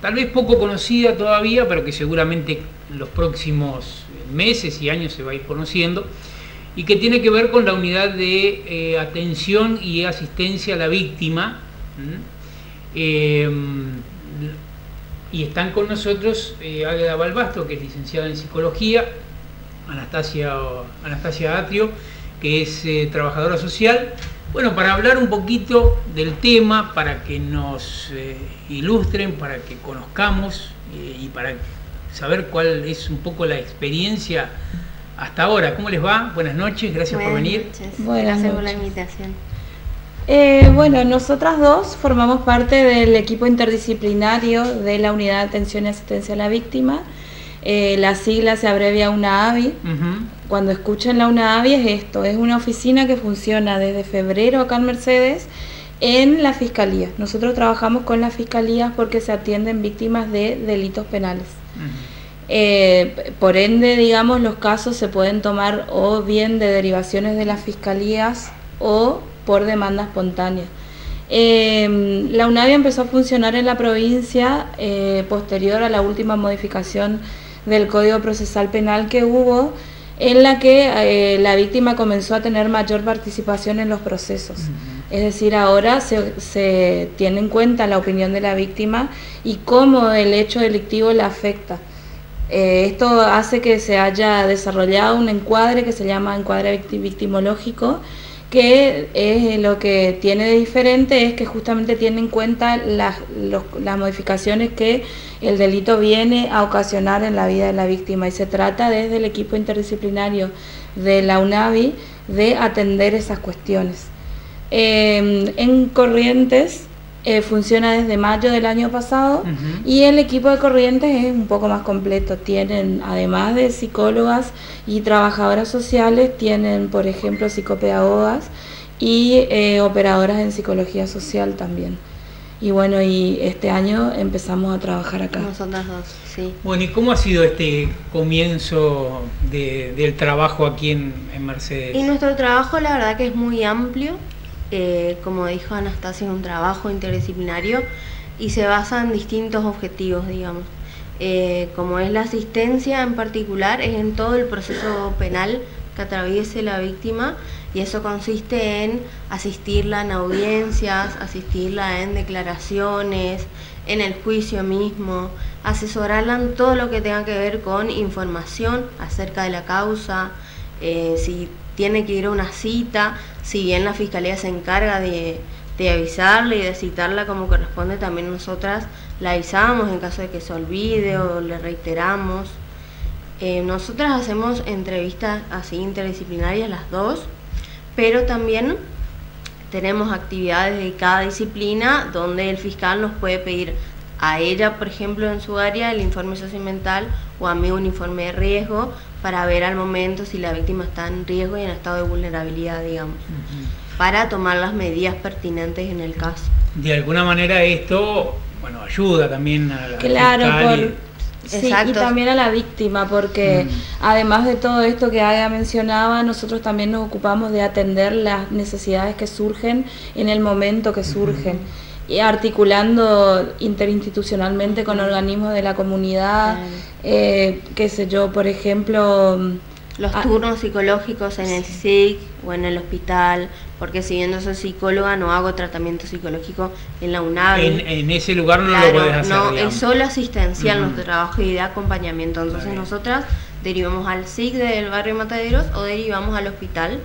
tal vez poco conocida todavía, pero que seguramente en los próximos meses y años se va a ir conociendo, y que tiene que ver con la unidad de atención y asistencia a la víctima. Y están con nosotros Águeda Balbastro, que es licenciada en psicología, Anastasia Atrio, que es trabajadora social. Bueno, para hablar un poquito del tema, para que nos ilustren, para que conozcamos y para saber cuál es un poco la experiencia hasta ahora. ¿Cómo les va? Buenas noches, gracias por venir. Gracias por la invitación. Bueno, nosotras dos formamos parte del equipo interdisciplinario de la Unidad de Atención y Asistencia a la Víctima. La sigla se abrevia UNAAVI. Cuando escuchen la UNAAVI es esto, es una oficina que funciona desde febrero acá en Mercedes en la Fiscalía. Nosotros trabajamos con las Fiscalías porque se atienden víctimas de delitos penales. Por ende, digamos, los casos se pueden tomar o bien de derivaciones de las Fiscalías o por demanda espontánea. La UNAAVI empezó a funcionar en la provincia posterior a la última modificación del Código Procesal Penal que hubo, en la que la víctima comenzó a tener mayor participación en los procesos. Es decir, ahora se tiene en cuenta la opinión de la víctima y cómo el hecho delictivo la afecta. Esto hace que se haya desarrollado un encuadre que se llama encuadre victimológico, que es lo que tiene de diferente es que justamente tiene en cuenta las modificaciones que el delito viene a ocasionar en la vida de la víctima, y se trata desde el equipo interdisciplinario de la UNAAVI de atender esas cuestiones. En Corrientes funciona desde mayo del año pasado, y el equipo de Corrientes es un poco más completo. Tienen, además de psicólogas y trabajadoras sociales, tienen, por ejemplo, psicopedagogas y operadoras en psicología social también. Y bueno, y este año empezamos a trabajar acá. Nosotras dos, sí. Bueno, ¿y cómo ha sido este comienzo del trabajo aquí en Mercedes? Y nuestro trabajo, la verdad que es muy amplio. Como dijo Anastasia, es un trabajo interdisciplinario y se basa en distintos objetivos, digamos. Como es la asistencia en particular, es en todo el proceso penal que atraviese la víctima, y eso consiste en asistirla en audiencias, asistirla en declaraciones, en el juicio mismo, asesorarla en todo lo que tenga que ver con información acerca de la causa, si tiene que ir a una cita, si bien la Fiscalía se encarga de avisarle y de citarla como corresponde, también nosotras la avisamos en caso de que se olvide o le reiteramos. Nosotras hacemos entrevistas así interdisciplinarias las dos, pero también tenemos actividades de cada disciplina donde el fiscal nos puede pedir a ella, por ejemplo, en su área, el informe socioambiental, o a mí un informe de riesgo, para ver al momento si la víctima está en riesgo y en estado de vulnerabilidad, digamos, para tomar las medidas pertinentes en el caso. De alguna manera esto, bueno, ayuda también a la fiscal. Sí, y también a la víctima, porque además de todo esto que Aga mencionaba, nosotros también nos ocupamos de atender las necesidades que surgen en el momento que surgen, y articulando interinstitucionalmente con organismos de la comunidad, qué sé yo, por ejemplo, los turnos psicológicos en el SIC o en el hospital, porque si bien no soy psicóloga, no hago tratamiento psicológico en la UNAAVI. En ese lugar no lo podés hacer, no, digamos. Es solo asistencial nuestro trabajo y de acompañamiento. Entonces nosotras derivamos al SIC del barrio Mataderos o derivamos al hospital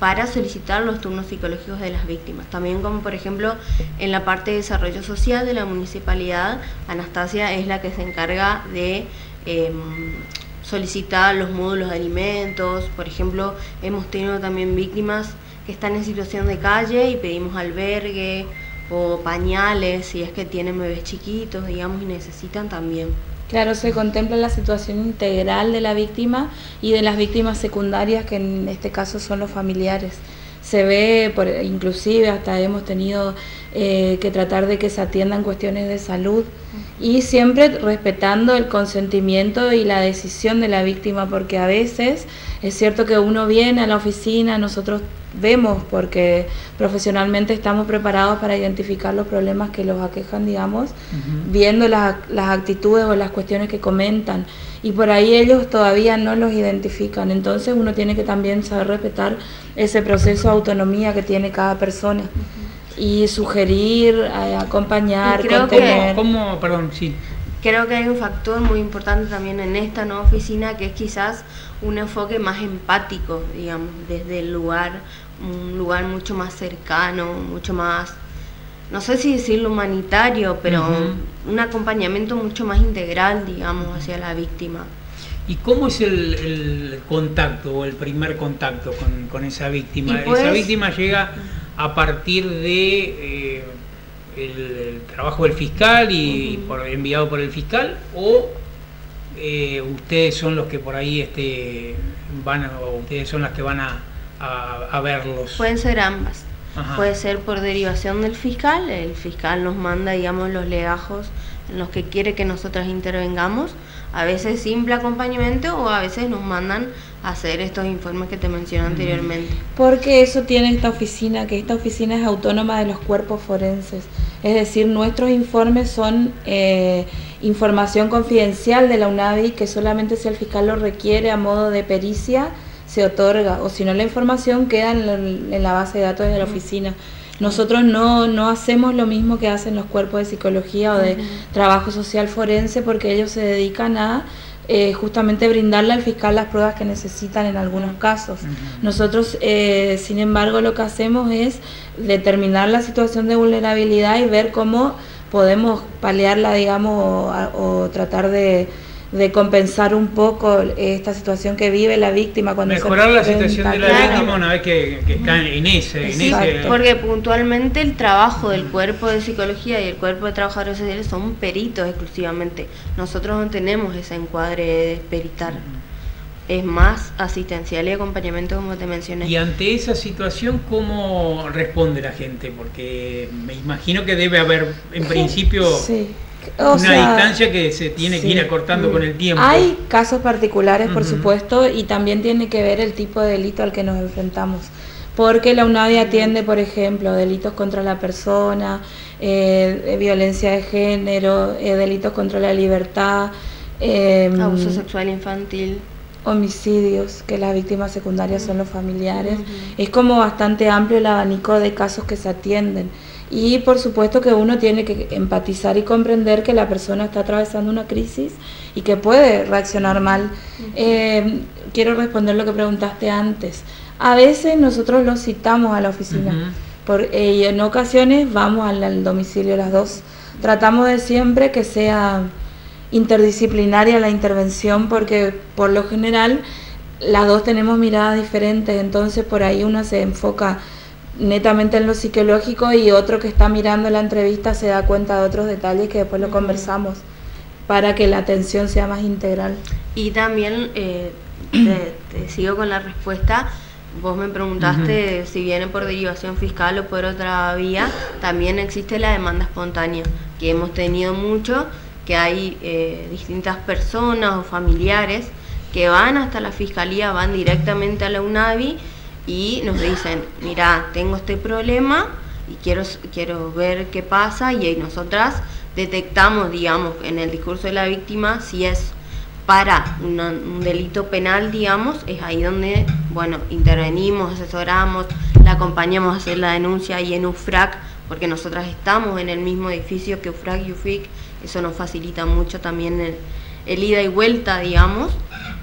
para solicitar los turnos psicológicos de las víctimas. También, como por ejemplo en la parte de desarrollo social de la municipalidad, Anastasia es la que se encarga de solicitar los módulos de alimentos. Por ejemplo, hemos tenido también víctimas que están en situación de calle y pedimos albergue o pañales, si es que tienen bebés chiquitos, digamos, y necesitan también. Claro, se contempla la situación integral de la víctima y de las víctimas secundarias, que en este caso son los familiares. Se ve, inclusive hasta hemos tenido que tratar de que se atiendan cuestiones de salud, y siempre respetando el consentimiento y la decisión de la víctima, porque a veces es cierto que uno viene a la oficina, nosotros vemos, porque profesionalmente estamos preparados para identificar los problemas que los aquejan, digamos, viendo las actitudes o las cuestiones que comentan, y por ahí ellos todavía no los identifican. Entonces uno tiene que también saber respetar ese proceso de autonomía que tiene cada persona y sugerir, acompañar, contener. Perdón, sí. Creo que hay un factor muy importante también en esta nueva oficina, que es quizás un enfoque más empático, digamos, desde el lugar, un lugar mucho más cercano, mucho más, no sé si decirlo humanitario, pero un acompañamiento mucho más integral, digamos, hacia la víctima. ¿Y cómo es el contacto o el primer contacto con esa víctima? Pues, ¿esa víctima llega a partir de el trabajo del fiscal y enviado por el fiscal, o ustedes son los que por ahí ustedes son las que van a verlos? Pueden ser ambas. Puede ser por derivación del fiscal, el fiscal nos manda, digamos, los legajos en los que quiere que nosotras intervengamos, a veces simple acompañamiento o a veces nos mandan a hacer estos informes que te mencioné anteriormente. Porque eso tiene esta oficina, que esta oficina es autónoma de los cuerpos forenses, es decir, nuestros informes son información confidencial de la UNAVI, que solamente si el fiscal lo requiere a modo de pericia se otorga, o si no la información queda en la base de datos de la oficina. Nosotros no hacemos lo mismo que hacen los cuerpos de psicología o de trabajo social forense, porque ellos se dedican a justamente brindarle al fiscal las pruebas que necesitan en algunos casos. Nosotros, sin embargo, lo que hacemos es determinar la situación de vulnerabilidad y ver cómo podemos paliarla, digamos, o tratar de compensar un poco esta situación que vive la víctima cuando mejorar la situación de la víctima una vez que está en ese. Porque puntualmente el trabajo del cuerpo de psicología y el cuerpo de trabajadores sociales son peritos exclusivamente. Nosotros no tenemos ese encuadre de peritar. Es más asistencial y acompañamiento, como te mencioné. Y ante esa situación, ¿cómo responde la gente? Porque me imagino que debe haber, en principio, distancia que se tiene que ir acortando con el tiempo. Hay casos particulares, por supuesto, y también tiene que ver el tipo de delito al que nos enfrentamos. Porque la UNAVI atiende, por ejemplo, delitos contra la persona, violencia de género, delitos contra la libertad, abuso sexual infantil, homicidios, que las víctimas secundarias son los familiares. Es como bastante amplio el abanico de casos que se atienden. Y por supuesto que uno tiene que empatizar y comprender que la persona está atravesando una crisis y que puede reaccionar mal. Quiero responder lo que preguntaste antes. A veces nosotros los citamos a la oficina, y en ocasiones vamos al domicilio las dos. Tratamos de siempre que sea interdisciplinaria la intervención, porque por lo general las dos tenemos miradas diferentes, entonces por ahí una se enfoca netamente en lo psicológico y otro que está mirando la entrevista se da cuenta de otros detalles que después lo conversamos para que la atención sea más integral. Y también te sigo con la respuesta. Vos me preguntaste si viene por derivación fiscal o por otra vía. También existe la demanda espontánea, que hemos tenido mucho, que hay distintas personas o familiares que van hasta la fiscalía, van directamente a la UNAVI y nos dicen, mira, tengo este problema y quiero ver qué pasa, y nosotras detectamos, digamos, en el discurso de la víctima si es para un delito penal, digamos, es ahí donde, bueno, intervenimos, asesoramos, la acompañamos a hacer la denuncia, y en UFRAC, porque nosotras estamos en el mismo edificio que UFRAC y UFIC, eso nos facilita mucho también el ida y vuelta, digamos.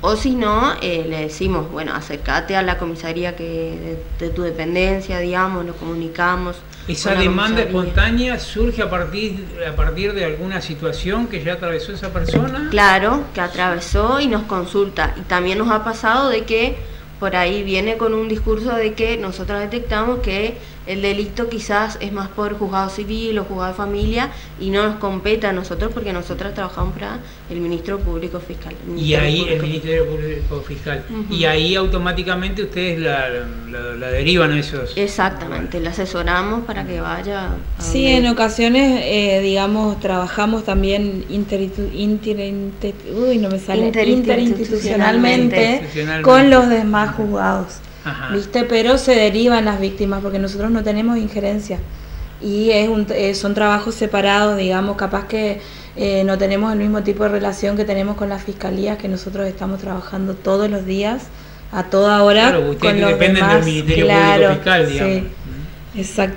O si no, le decimos, bueno, acércate a la comisaría de tu dependencia, digamos, lo comunicamos. ¿Esa demanda espontánea surge a partir de alguna situación que ya atravesó esa persona? Claro, que atravesó y nos consulta. Y también nos ha pasado de que por ahí viene con un discurso de que nosotros detectamos que el delito quizás es más por juzgado civil o juzgado de familia y no nos compete a nosotros, porque nosotros trabajamos para el Ministro Público Fiscal. Y ahí el Ministerio Público Fiscal. Y ahí automáticamente ustedes la derivan a esos. Exactamente, la asesoramos para que vaya. Sí, en ocasiones, digamos, trabajamos también interinstitucionalmente con los demás juzgados. Ajá. ¿viste? Pero se derivan las víctimas porque nosotros no tenemos injerencia y son trabajos separados, digamos, capaz que no tenemos el mismo tipo de relación que tenemos con las fiscalías, que nosotros estamos trabajando todos los días, a toda hora. Claro, ustedes con los dependen demás, del Ministerio claro, Público Fiscal, digamos. sí, exacto.